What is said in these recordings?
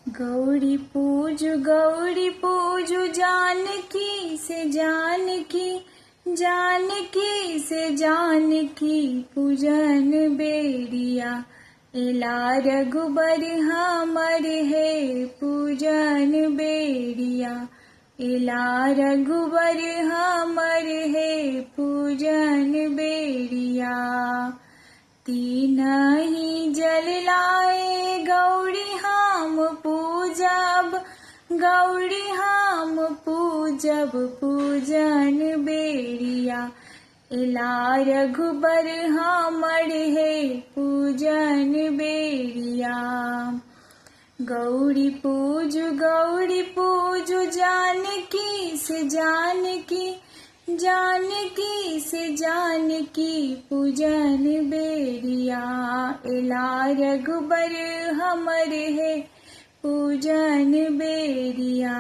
गौरी पूजु जानकी से जानकी, जानकी से जानकी पूजन बेरिया। एला रघुबर हमर है पूजन बेरिया। एला रघुबर हमर है पूजन बेरिया। तीनहि जल लाए गौरी हम पूजब, गौरी हम पूजब पूजन बेरिया। एला रघुबर हमर है पूजन बेरिया। गौरी पूजु जानकी से जानकी, जानकी से जानकी पूजन बेरिया। एला रघुबर हमर है पूजन बेरिया।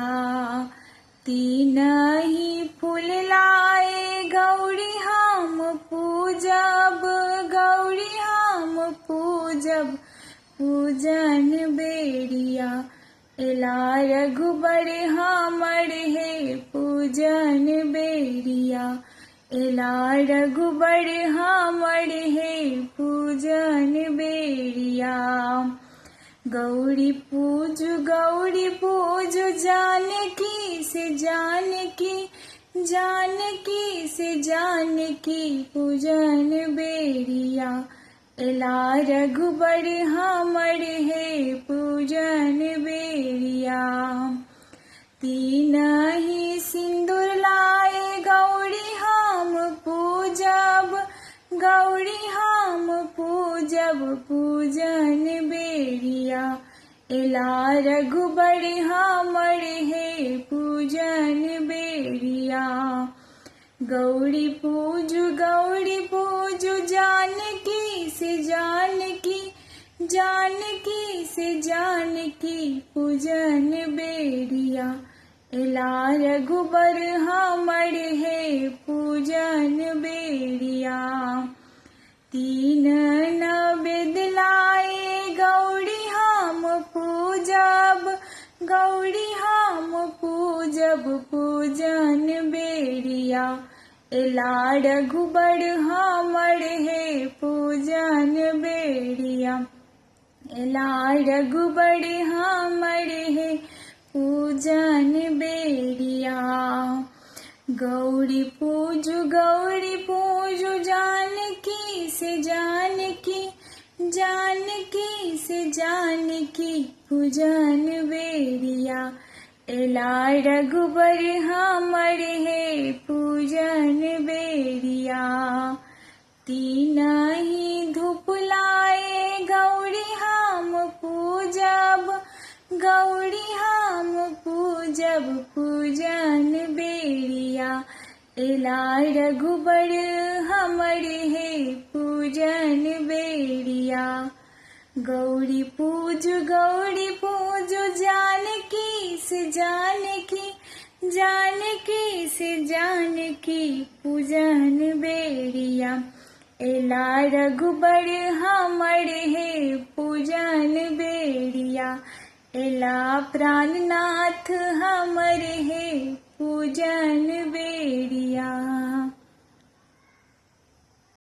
तीनहि फूल लाए गौरी हम पूजब, गौरी हम पूजब पूजन बेरिया। एला रघुबर हमर है पूजन बेरिया। एला रघुबर हमर है पूजन बेरिया। गौरी पूजु जानकी से जानकी, जानकी से जानकी पूजन बेरिया। एला रघुबर हमर है पूजन बेरिया। तीनहि सिंदूर लाए गौरी हम पूजब, गौरी हम पूजब पूजन बेरिया। एला रघुबर हमर है पूजन बेरिया। गौरी पूजु जानकी से जानकी, जानकी से जानकी पूजन बेरिया। एला रघुबर हमर है पूजन बेरिया। तीन नवेद लाए गौरी हम पूजब, गौरी हम पूजब पूजन बेरिया। एला रघुबर हमर है पूजन बेरिया। एला रघुबर हमर है पूजन बेरिया। गौरी पूजु जानकी से जानकी, जानकी से जानकी पूजन बेरिया। एला रघुबर हमर है पूजन बेरिया। तीनहि धूप लाए गौरी हम पूजब, गौरी हम पूजब पूजन बेरिया। एला रघुबर हमर है पूजन बेरिया। गौरी पूजु जानकी से जानकी, जानकी से जानकी पूजन बेरिया। एला रघुबर हमर है पूजन बेरिया। एला प्राणनाथ हमर है पूजन बेरिया।